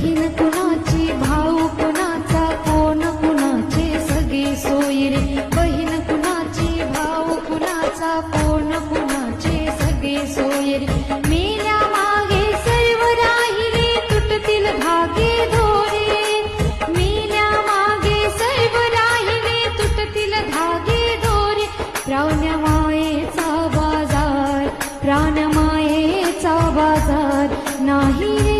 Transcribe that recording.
बहीण कुणाची भाऊ कुणाचा कोण कुणाचे सगळे सोयी रे बहीण कुणाची भाऊ कुणाचा कोण कुणाचे सगळे सोयी रे मेल्या मागे सर्व राहिले तुटतील धागे दोरे मेल्या मागे सर्व राहिले तुटतील धागे दोरे प्राणमायेचा बाजार नाही